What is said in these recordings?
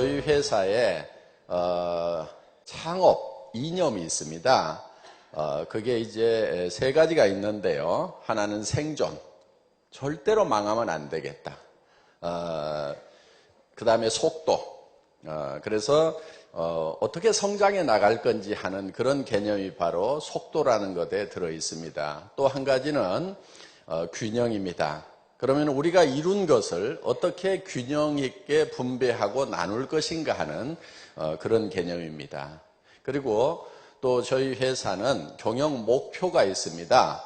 저희 회사에 창업 이념이 있습니다. 그게 이제 세 가지가 있는데요. 하나는 생존, 절대로 망하면 안 되겠다. 그 다음에 속도, 그래서 어떻게 성장해 나갈 건지 하는 그런 개념이 바로 속도라는 것에 들어 있습니다. 또 한 가지는 균형입니다. 그러면 우리가 이룬 것을 어떻게 균형 있게 분배하고 나눌 것인가 하는 그런 개념입니다. 그리고 또 저희 회사는 경영 목표가 있습니다.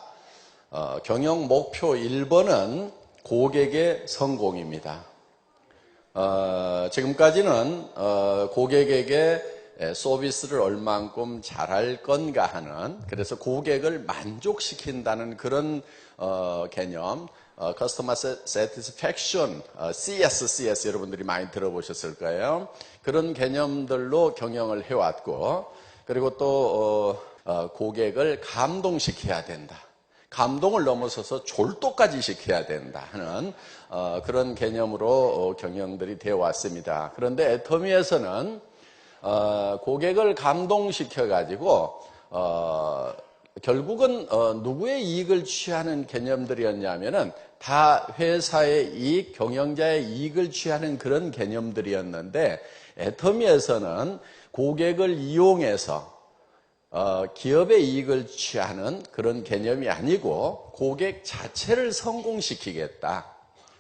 경영 목표 1번은 고객의 성공입니다. 지금까지는 고객에게 서비스를 얼만큼 잘할 건가 하는, 그래서 고객을 만족시킨다는 그런 개념, Customer Satisfaction, CS 여러분들이 많이 들어보셨을 거예요. 그런 개념들로 경영을 해왔고, 그리고 또 고객을 감동시켜야 된다. 감동을 넘어서서 졸도까지 시켜야 된다 하는 그런 개념으로 경영들이 되어 왔습니다. 그런데 애터미에서는 고객을 감동시켜가지고 결국은 누구의 이익을 취하는 개념들이었냐면은 다 회사의 이익, 경영자의 이익을 취하는 그런 개념들이었는데, 애터미에서는 고객을 이용해서 기업의 이익을 취하는 그런 개념이 아니고 고객 자체를 성공시키겠다,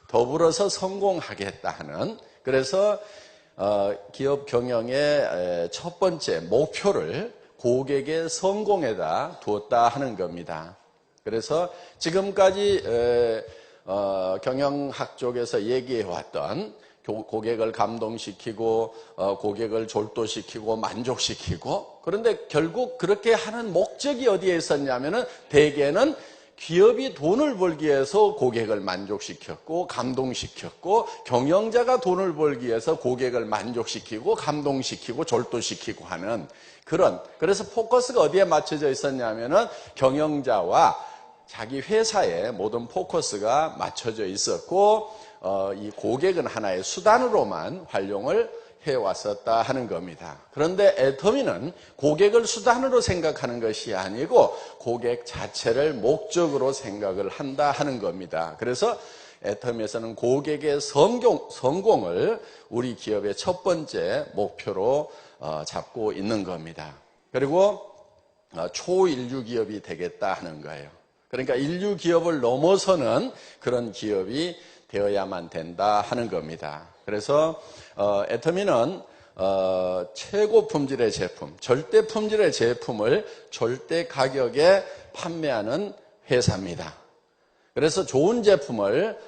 더불어서 성공하겠다 하는, 그래서 기업 경영의 첫 번째 목표를 고객의 성공에다 두었다 하는 겁니다. 그래서 지금까지 경영학 쪽에서 얘기해왔던 고객을 감동시키고 고객을 졸도시키고 만족시키고, 그런데 결국 그렇게 하는 목적이 어디에 있었냐면은 대개는 기업이 돈을 벌기 위해서 고객을 만족시켰고 감동시켰고, 경영자가 돈을 벌기 위해서 고객을 만족시키고 감동시키고 졸도시키고 하는 그런, 그래서 포커스가 어디에 맞춰져 있었냐면은 경영자와 자기 회사의 모든 포커스가 맞춰져 있었고, 이 고객은 하나의 수단으로만 활용을 해왔었다 하는 겁니다. 그런데 애터미는 고객을 수단으로 생각하는 것이 아니고 고객 자체를 목적으로 생각을 한다 하는 겁니다. 그래서 애터미에서는 고객의 성공을 우리 기업의 첫 번째 목표로 잡고 있는 겁니다. 그리고 초인류 기업이 되겠다 하는 거예요. 그러니까 인류 기업을 넘어서는 그런 기업이 되어야만 된다 하는 겁니다. 그래서 애터미는 최고 품질의 제품, 절대 품질의 제품을 절대 가격에 판매하는 회사입니다. 그래서 좋은 제품을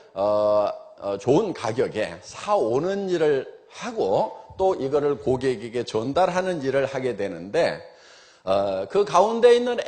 좋은 가격에 사오는 일을 하고 또 이거를 고객에게 전달하는 일을 하게 되는데, 그 가운데 있는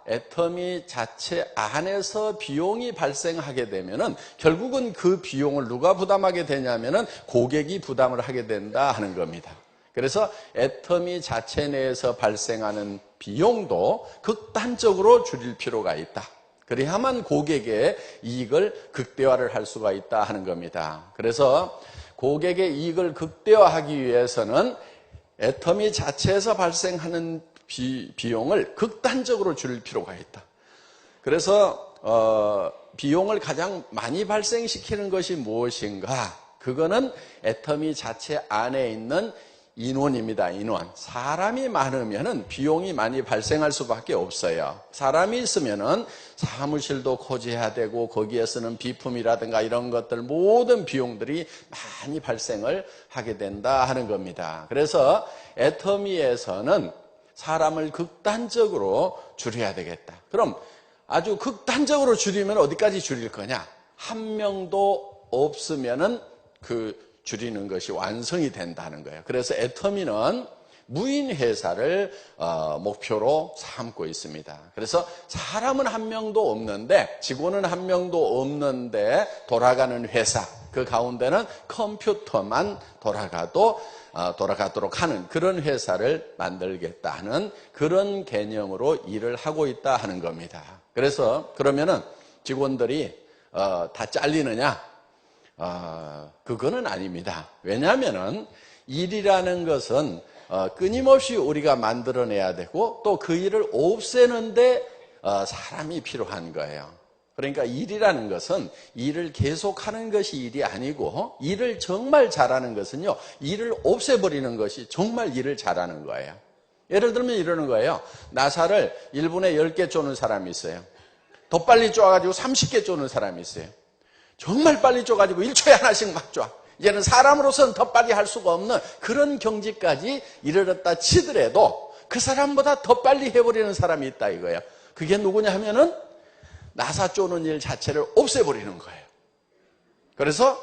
애터미 자체 안에서 비용이 발생하게 되면은 결국은 그 비용을 누가 부담하게 되냐면은 고객이 부담을 하게 된다 하는 겁니다. 그래서 애터미 자체 내에서 발생하는 비용도 극단적으로 줄일 필요가 있다. 그래야만 고객의 이익을 극대화를 할 수가 있다 하는 겁니다. 그래서 고객의 이익을 극대화하기 위해서는 애터미 자체에서 발생하는 비용을 극단적으로 줄일 필요가 있다. 그래서 비용을 가장 많이 발생시키는 것이 무엇인가? 그거는 애터미 자체 안에 있는 인원입니다. 인원. 사람이 많으면은 비용이 많이 발생할 수밖에 없어요. 사람이 있으면은 사무실도 코지해야 되고 거기에 쓰는 비품이라든가 이런 것들 모든 비용들이 많이 발생을 하게 된다 하는 겁니다. 그래서 애터미에서는 사람을 극단적으로 줄여야 되겠다. 그럼 아주 극단적으로 줄이면 어디까지 줄일 거냐? 한 명도 없으면은 줄이는 것이 완성이 된다는 거예요. 그래서 애터미는 무인 회사를 목표로 삼고 있습니다. 그래서 사람은 한 명도 없는데, 직원은 한 명도 없는데 돌아가는 회사, 그 가운데는 컴퓨터만 돌아가도록 하는 그런 회사를 만들겠다 하는 그런 개념으로 일을 하고 있다 하는 겁니다. 그래서 그러면은 직원들이 다 잘리느냐? 그거는 아닙니다. 왜냐하면은 일이라는 것은 끊임없이 우리가 만들어내야 되고 또 그 일을 없애는데 사람이 필요한 거예요. 그러니까 일이라는 것은 일을 계속하는 것이 일이 아니고 일을 정말 잘하는 것은요, 일을 없애버리는 것이 정말 일을 잘하는 거예요. 예를 들면 이러는 거예요. 나사를 1분에 10개 쪼는 사람이 있어요. 더 빨리 쪼아가지고 30개 쪼는 사람이 있어요. 정말 빨리 쪼가지고 1초에 하나씩 막 쪼아. 이제는 사람으로서는 더 빨리 할 수가 없는 그런 경지까지 이르렀다 치더라도 그 사람보다 더 빨리 해버리는 사람이 있다 이거예요. 그게 누구냐 하면은 나사 쪼는 일 자체를 없애버리는 거예요. 그래서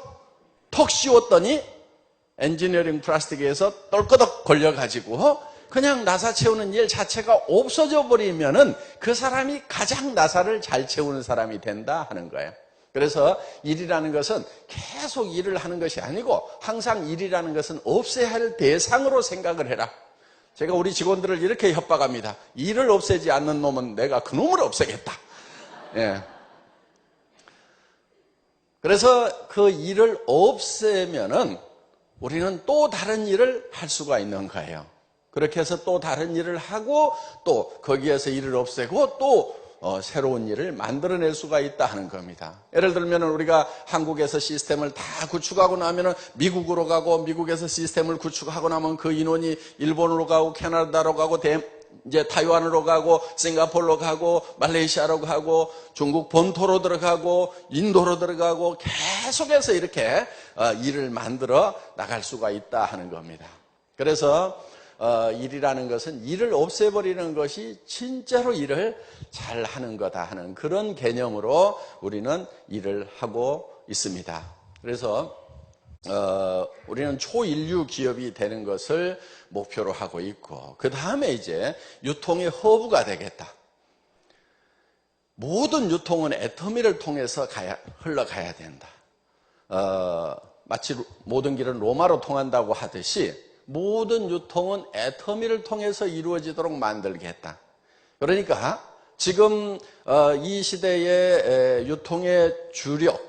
턱 씌웠더니 엔지니어링 플라스틱에서 똘끄덕 걸려가지고 그냥 나사 채우는 일 자체가 없어져 버리면은 그 사람이 가장 나사를 잘 채우는 사람이 된다 하는 거예요. 그래서 일이라는 것은 계속 일을 하는 것이 아니고 항상 일이라는 것은 없애야 할 대상으로 생각을 해라. 제가 우리 직원들을 이렇게 협박합니다. 일을 없애지 않는 놈은 내가 그 놈을 없애겠다. 예. 그래서 그 일을 없애면은 우리는 또 다른 일을 할 수가 있는 거예요. 그렇게 해서 또 다른 일을 하고 또 거기에서 일을 없애고 또 새로운 일을 만들어낼 수가 있다 하는 겁니다. 예를 들면 우리가 한국에서 시스템을 다 구축하고 나면은 미국으로 가고 미국에서 시스템을 구축하고 나면 그 인원이 일본으로 가고 캐나다로 가고 이제 타이완으로 가고 싱가포르로 가고 말레이시아로 가고 중국 본토로 들어가고 인도로 들어가고 계속해서 이렇게 일을 만들어 나갈 수가 있다 하는 겁니다. 그래서 일이라는 것은 일을 없애버리는 것이 진짜로 일을 잘하는 거다 하는 그런 개념으로 우리는 일을 하고 있습니다. 그래서 우리는 초인류 기업이 되는 것을 목표로 하고 있고 그 다음에 이제 유통의 허브가 되겠다. 모든 유통은 애터미를 통해서 흘러가야 된다. 마치 모든 길은 로마로 통한다고 하듯이 모든 유통은 애터미를 통해서 이루어지도록 만들겠다. 그러니까 지금 이 시대의 유통의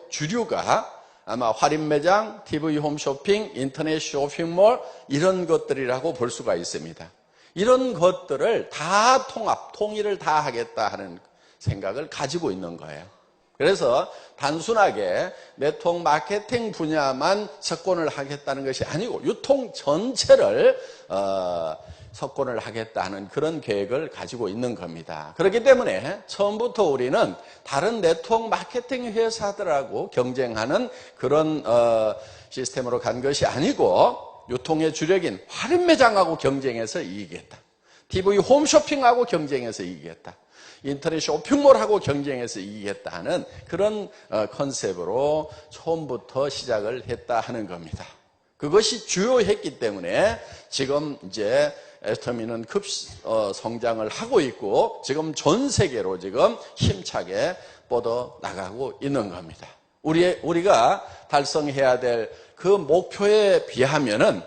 주류가 아마 할인매장, TV 홈쇼핑, 인터넷 쇼핑몰 이런 것들이라고 볼 수가 있습니다. 이런 것들을 다 통일을 다 하겠다 하는 생각을 가지고 있는 거예요. 그래서 단순하게 네트워크 마케팅 분야만 석권을 하겠다는 것이 아니고 유통 전체를 석권을 하겠다는 그런 계획을 가지고 있는 겁니다. 그렇기 때문에 처음부터 우리는 다른 네트워크 마케팅 회사들하고 경쟁하는 그런 시스템으로 간 것이 아니고 유통의 주력인 할인매장하고 경쟁해서 이기겠다. TV 홈쇼핑하고 경쟁해서 이기겠다. 인터넷 쇼핑몰하고 경쟁해서 이기겠다 하는 그런 컨셉으로 처음부터 시작을 했다 하는 겁니다. 그것이 주요했기 때문에 지금 이제 애터미는 성장을 하고 있고 지금 전 세계로 지금 힘차게 뻗어 나가고 있는 겁니다. 우리가 달성해야 될 그 목표에 비하면은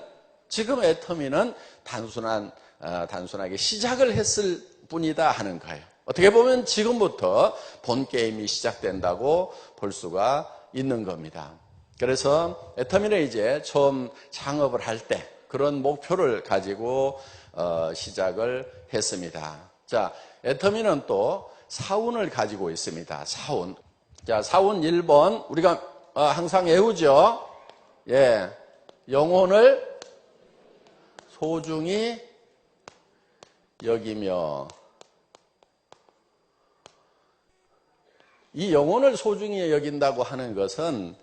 지금 애터미는 단순하게 시작을 했을 뿐이다 하는 거예요. 어떻게 보면 지금부터 본 게임이 시작된다고 볼 수가 있는 겁니다. 그래서 애터미는 이제 처음 창업을 할 때 그런 목표를 가지고 시작을 했습니다. 자, 애터미는 또 사운을 가지고 있습니다. 사운. 자, 사운 1번 우리가 항상 외우죠. 예, 영혼을 소중히 여기며 이 영혼을 소중히 여긴다고 하는 것은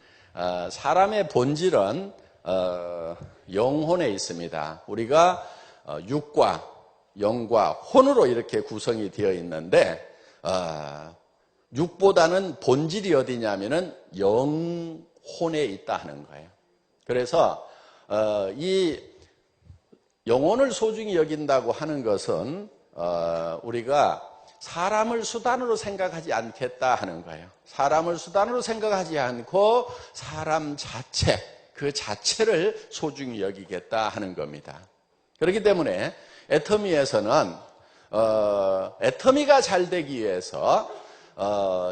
사람의 본질은 영혼에 있습니다. 우리가 육과 영과 혼으로 이렇게 구성이 되어 있는데 육보다는 본질이 어디냐면은 영혼에 있다 하는 거예요. 그래서 이 영혼을 소중히 여긴다고 하는 것은 우리가 사람을 수단으로 생각하지 않겠다 하는 거예요. 사람을 수단으로 생각하지 않고 사람 자체, 그 자체를 소중히 여기겠다 하는 겁니다. 그렇기 때문에 애터미에서는 애터미가 잘 되기 위해서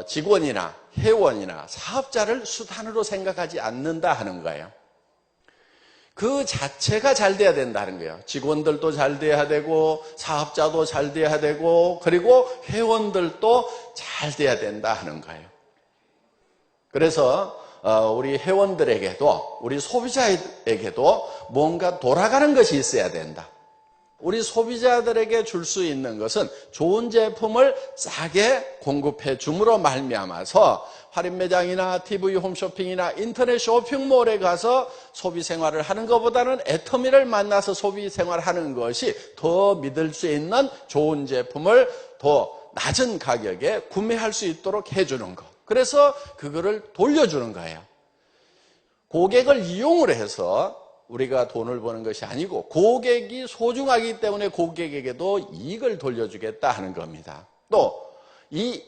직원이나 회원이나 사업자를 수단으로 생각하지 않는다 하는 거예요. 그 자체가 잘 돼야 된다는 거예요. 직원들도 잘 돼야 되고 사업자도 잘 돼야 되고 그리고 회원들도 잘 돼야 된다 하는 거예요. 그래서 우리 회원들에게도 우리 소비자에게도 뭔가 돌아가는 것이 있어야 된다. 우리 소비자들에게 줄 수 있는 것은 좋은 제품을 싸게 공급해 줌으로 말미암아서 할인 매장이나 TV 홈쇼핑이나 인터넷 쇼핑몰에 가서 소비 생활을 하는 것보다는 애터미를 만나서 소비 생활하는 것이 더 믿을 수 있는 좋은 제품을 더 낮은 가격에 구매할 수 있도록 해주는 것. 그래서 그거를 돌려주는 거예요. 고객을 이용을 해서 우리가 돈을 버는 것이 아니고 고객이 소중하기 때문에 고객에게도 이익을 돌려주겠다 하는 겁니다. 또 이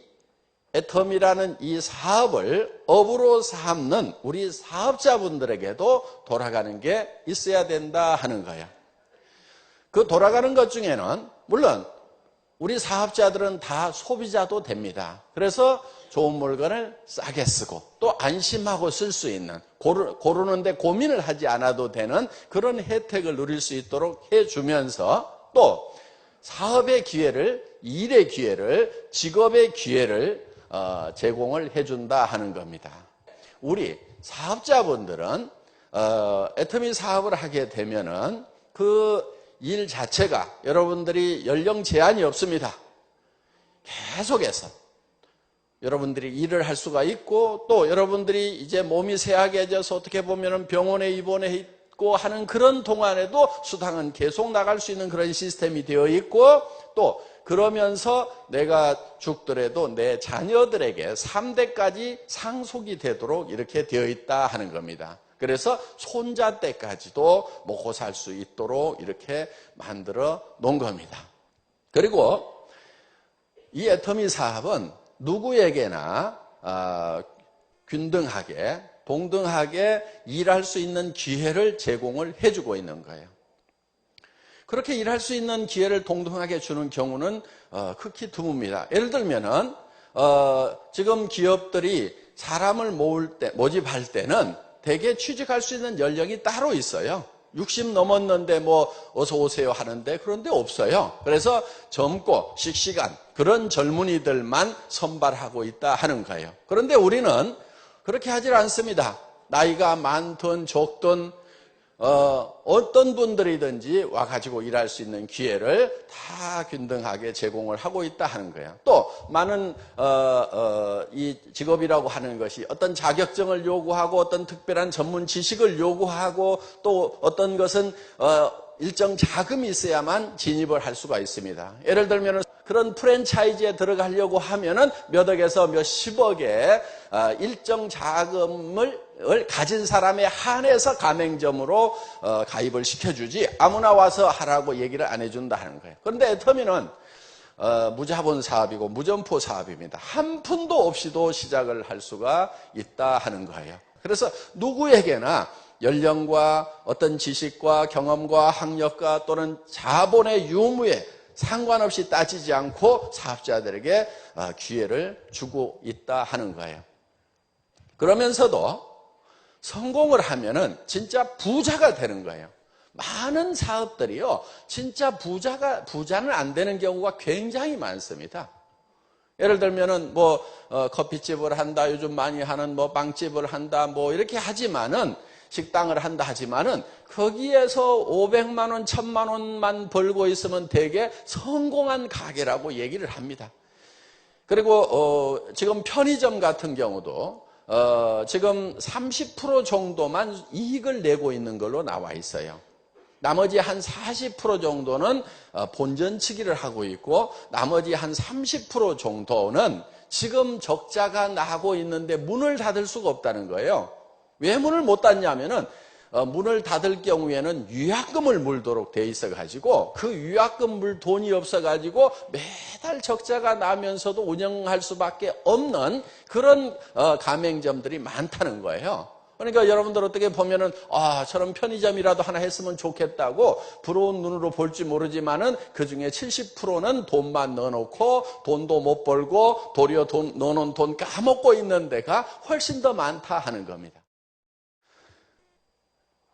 애터미라는 이 사업을 업으로 삼는 우리 사업자분들에게도 돌아가는 게 있어야 된다 하는 거예요. 그 돌아가는 것 중에는 물론 우리 사업자들은 다 소비자도 됩니다. 그래서 좋은 물건을 싸게 쓰고 또 안심하고 쓸 수 있는 고르는데 고민을 하지 않아도 되는 그런 혜택을 누릴 수 있도록 해주면서 또 사업의 기회를, 일의 기회를, 직업의 기회를 제공을 해준다 하는 겁니다. 우리 사업자분들은 애터미 사업을 하게 되면은 그 일 자체가 여러분들이 연령 제한이 없습니다. 계속해서 여러분들이 일을 할 수가 있고 또 여러분들이 이제 몸이 쇠약해져서 어떻게 보면 병원에 입원해 있고 하는 그런 동안에도 수당은 계속 나갈 수 있는 그런 시스템이 되어 있고 또 그러면서 내가 죽더라도 내 자녀들에게 3대까지 상속이 되도록 이렇게 되어 있다 하는 겁니다. 그래서 손자 때까지도 먹고 살 수 있도록 이렇게 만들어 놓은 겁니다. 그리고 이 애터미 사업은 누구에게나 균등하게 동등하게 일할 수 있는 기회를 제공을 해주고 있는 거예요. 그렇게 일할 수 있는 기회를 동등하게 주는 경우는 극히 드뭅니다. 예를 들면은 지금 기업들이 사람을 모집할 때는 대개 취직할 수 있는 연령이 따로 있어요. 60 넘었는데 뭐 어서 오세요 하는데 그런데 없어요. 그래서 젊고 씩씩한 그런 젊은이들만 선발하고 있다 하는 거예요. 그런데 우리는 그렇게 하질 않습니다. 나이가 많든 적든 어떤 분들이든지 와가지고 일할 수 있는 기회를 다 균등하게 제공을 하고 있다 하는 거예요. 또 많은 이 직업이라고 하는 것이 어떤 자격증을 요구하고 어떤 특별한 전문 지식을 요구하고 또 어떤 것은 일정 자금이 있어야만 진입을 할 수가 있습니다. 예를 들면 그런 프랜차이즈에 들어가려고 하면은 몇 억에서 몇십억의 일정 자금을 가진 사람에 한해서 가맹점으로 가입을 시켜주지 아무나 와서 하라고 얘기를 안 해준다 하는 거예요. 그런데 애터미는 무자본 사업이고 무점포 사업입니다. 한 푼도 없이도 시작을 할 수가 있다 하는 거예요. 그래서 누구에게나 연령과 어떤 지식과 경험과 학력과 또는 자본의 유무에 상관없이 따지지 않고 사업자들에게 기회를 주고 있다 하는 거예요. 그러면서도 성공을 하면은 진짜 부자가 되는 거예요. 많은 사업들이요, 진짜 부자는 안 되는 경우가 굉장히 많습니다. 예를 들면은 뭐 커피집을 한다, 요즘 많이 하는 뭐 빵집을 한다, 뭐 이렇게 하지만은 식당을 한다 하지만은 거기에서 500만 원, 1000만 원만 벌고 있으면 되게 성공한 가게라고 얘기를 합니다. 그리고 지금 편의점 같은 경우도 지금 30% 정도만 이익을 내고 있는 걸로 나와 있어요. 나머지 한 40% 정도는 본전치기를 하고 있고 나머지 한 30% 정도는 지금 적자가 나고 있는데 문을 닫을 수가 없다는 거예요. 왜 문을 못 닫냐면은 문을 닫을 경우에는 위약금을 물도록 돼 있어가지고 그 위약금 물 돈이 없어가지고 매달 적자가 나면서도 운영할 수밖에 없는 그런 가맹점들이 많다는 거예요. 그러니까 여러분들 어떻게 보면은 저런 편의점이라도 하나 했으면 좋겠다고 부러운 눈으로 볼지 모르지만은 그중에 70%는 돈만 넣어놓고 돈도 못 벌고 도리어 넣어놓은 돈 까먹고 있는 데가 훨씬 더 많다 하는 겁니다.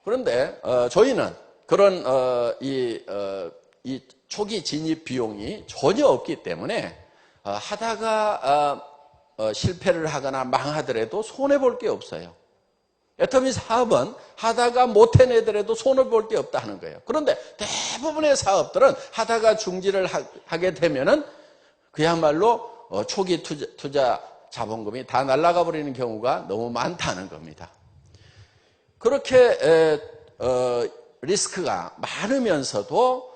그런데 저희는 그런 이 초기 진입 비용이 전혀 없기 때문에 하다가 실패를 하거나 망하더라도 손해볼 게 없어요. 애터미 사업은 하다가 못 해내더라도 손해볼 게 없다 하는 거예요. 그런데 대부분의 사업들은 하다가 중지를 하게 되면은 그야말로 초기 투자 자본금이 다 날아가 버리는 경우가 너무 많다는 겁니다. 그렇게 리스크가 많으면서도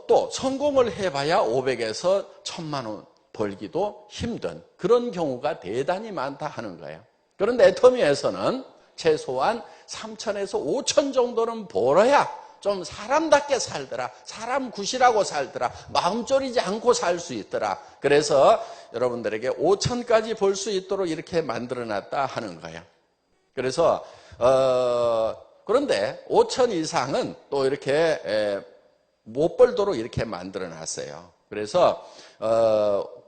또 성공을 해봐야 500에서 1000만 원 벌기도 힘든 그런 경우가 대단히 많다 하는 거예요. 그런데 애터미에서는 최소한 3,000에서 5,000 정도는 벌어야 좀 사람답게 살더라, 사람 굿이라고 살더라, 마음 졸이지 않고 살 수 있더라. 그래서 여러분들에게 5,000까지 벌 수 있도록 이렇게 만들어놨다 하는 거예요. 그래서 그런데 5,000 이상은 또 이렇게 못 벌도록 이렇게 만들어놨어요. 그래서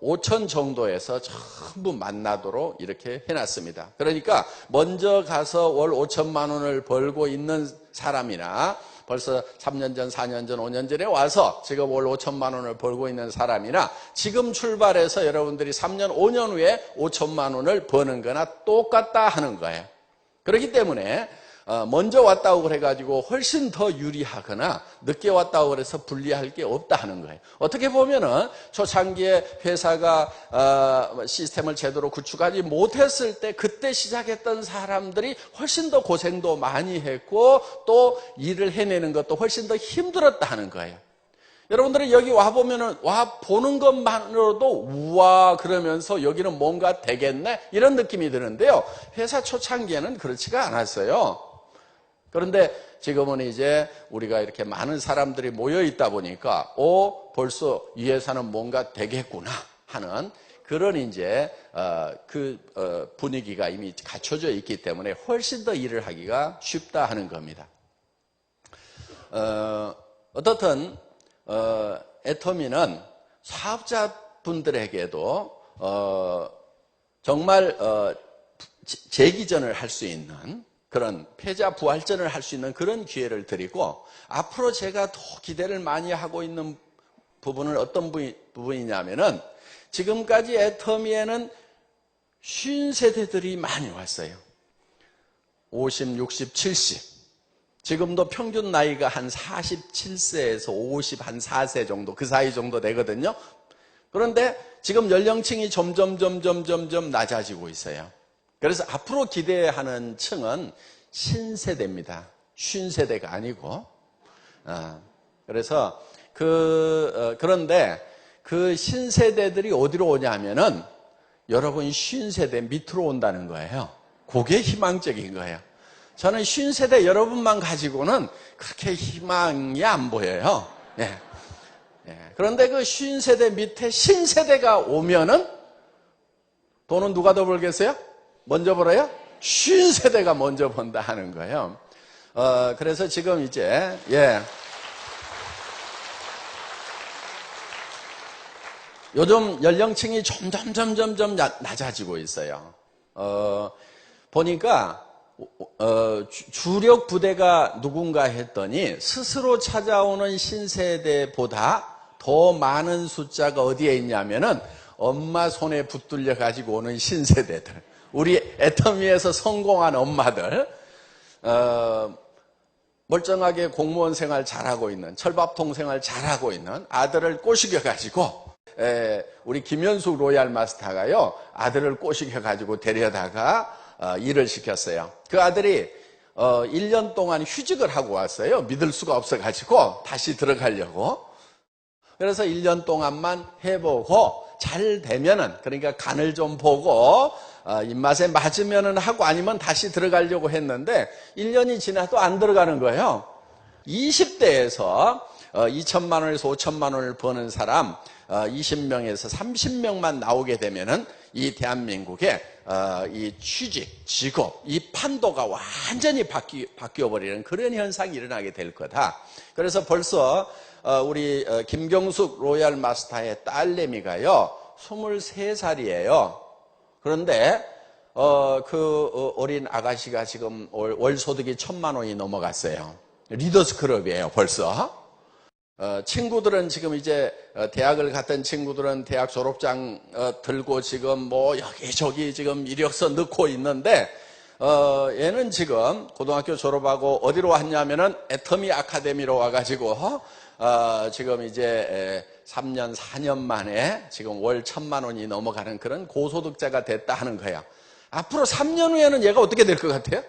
5,000 정도에서 전부 만나도록 이렇게 해놨습니다. 그러니까 먼저 가서 월 5천만 원을 벌고 있는 사람이나 벌써 3년 전, 4년 전, 5년 전에 와서 지금 월 5천만 원을 벌고 있는 사람이나 지금 출발해서 여러분들이 3년, 5년 후에 5천만 원을 버는 거나 똑같다 하는 거예요. 그렇기 때문에 먼저 왔다고 그래가지고 훨씬 더 유리하거나 늦게 왔다고 그래서 불리할 게 없다 하는 거예요. 어떻게 보면은 초창기에 회사가 시스템을 제대로 구축하지 못했을 때 그때 시작했던 사람들이 훨씬 더 고생도 많이 했고 또 일을 해내는 것도 훨씬 더 힘들었다 하는 거예요. 여러분들이 여기 와보면은, 보는 것만으로도, 우와, 그러면서 여기는 뭔가 되겠네? 이런 느낌이 드는데요. 회사 초창기에는 그렇지가 않았어요. 그런데 지금은 이제 우리가 이렇게 많은 사람들이 모여 있다 보니까, 벌써 이 회사는 뭔가 되겠구나 하는 그런 이제, 분위기가 이미 갖춰져 있기 때문에 훨씬 더 일을 하기가 쉽다 하는 겁니다. 어떻든, 애터미는 사업자분들에게도 정말 재기전을 할 수 있는 그런 패자 부활전을 할 수 있는 그런 기회를 드리고 앞으로 제가 더 기대를 많이 하고 있는 부분은 어떤 부분이냐면은 지금까지 애터미에는 50세대들이 많이 왔어요. 50, 60, 70. 지금도 평균 나이가 한 47세에서 50, 한 4세 정도, 그 사이 정도 되거든요. 그런데 지금 연령층이 점점 낮아지고 있어요. 그래서 앞으로 기대하는 층은 신세대입니다. 쉰세대가 아니고. 그래서 그런데 그 신세대들이 어디로 오냐면은 여러분 쉰세대 밑으로 온다는 거예요. 그게 희망적인 거예요. 저는 50세대 여러분만 가지고는 그렇게 희망이 안 보여요. 예. 그런데 그 50세대 밑에 신세대가 오면은 돈은 누가 더 벌겠어요? 먼저 벌어요? 50세대가 먼저 번다 하는 거예요. 그래서 지금 이제, 요즘 연령층이 점점 낮아지고 있어요. 보니까 주력 부대가 누군가 했더니 스스로 찾아오는 신세대보다 더 많은 숫자가 어디에 있냐면은 엄마 손에 붙들려 가지고 오는 신세대들, 우리 애터미에서 성공한 엄마들, 멀쩡하게 공무원 생활 잘하고 있는, 철밥통 생활 잘하고 있는 아들을 꼬시겨 가지고 우리 김현숙 로얄 마스터가요 아들을 꼬시겨 가지고 데려다가 일을 시켰어요. 그 아들이 1년 동안 휴직을 하고 왔어요. 믿을 수가 없어가지고 다시 들어가려고. 그래서 1년 동안만 해보고 잘 되면은, 그러니까 간을 좀 보고 입맛에 맞으면은 하고 아니면 다시 들어가려고 했는데 1년이 지나도 안 들어가는 거예요. 20대에서 2천만 원에서 5천만 원을 버는 사람 20명에서 30명만 나오게 되면은 이 대한민국의 이 취직, 직업, 이 판도가 완전히 바뀌어버리는 그런 현상이 일어나게 될 거다. 그래서 벌써 우리 김경숙 로얄 마스터의 딸내미가요 23살이에요. 그런데 그 어린 아가씨가 지금 월 소득이 1,000만 원이 넘어갔어요. 리더스 클럽이에요, 벌써. 친구들은 지금 이제 대학을 갔던 친구들은 대학 졸업장 들고 지금 뭐 여기저기 지금 이력서 넣고 있는데 얘는 지금 고등학교 졸업하고 어디로 왔냐면은 애터미 아카데미로 와가지고 지금 이제 3년 4년 만에 지금 월 1,000만 원이 넘어가는 그런 고소득자가 됐다 하는 거야. 앞으로 3년 후에는 얘가 어떻게 될 것 같아요?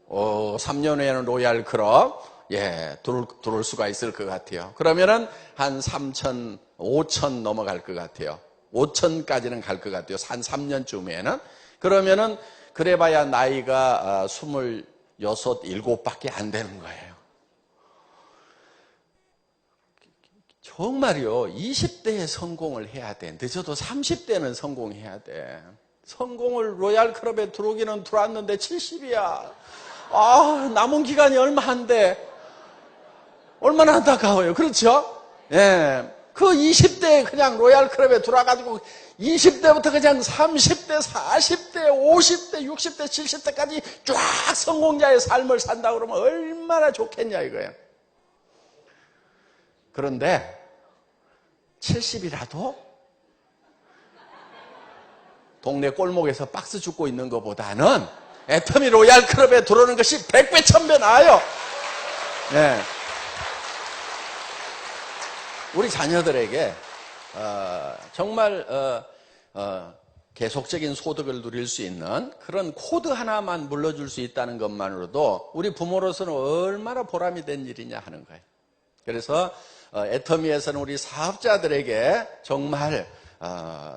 3년 후에는 로얄 클럽 들어올 수가 있을 것 같아요. 그러면은 한 3천, 5천 넘어갈 것 같아요. 5천까지는 갈 것 같아요. 한 3년쯤에는. 그러면은 그래봐야 나이가 26, 7밖에 안 되는 거예요. 정말요. 20대에 성공을 해야 돼. 늦어도 30대는 성공해야 돼. 성공을 로얄 클럽에 들어오기는 들어왔는데 70이야. 남은 기간이 얼마 안 돼. 얼마나 안타까워요. 그렇죠? 예. 그 20대에 그냥 로얄 클럽에 들어와가지고 20대부터 그냥 30대, 40대, 50대, 60대, 70대까지 쫙 성공자의 삶을 산다 그러면 얼마나 좋겠냐 이거예요. 그런데 70이라도 동네 골목에서 박스 줍고 있는 것보다는 애터미 로얄 클럽에 들어오는 것이 100배, 1000배 나아요. 네. 우리 자녀들에게 정말 계속적인 소득을 누릴 수 있는 그런 코드 하나만 물러줄 수 있다는 것만으로도 우리 부모로서는 얼마나 보람이 된 일이냐 하는 거예요. 그래서 애터미에서는 우리 사업자들에게 정말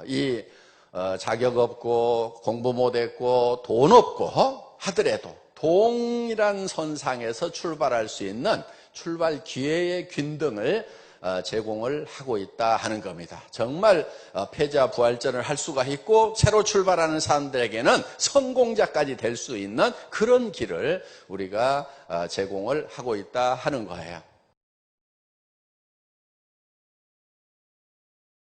이 자격 없고 공부 못했고 돈 없고 하더라도 동일한 선상에서 출발할 수 있는 출발 기회의 균등을 제공을 하고 있다 하는 겁니다. 정말 패자 부활전을 할 수가 있고 새로 출발하는 사람들에게는 성공자까지 될 수 있는 그런 길을 우리가 제공을 하고 있다 하는 거예요.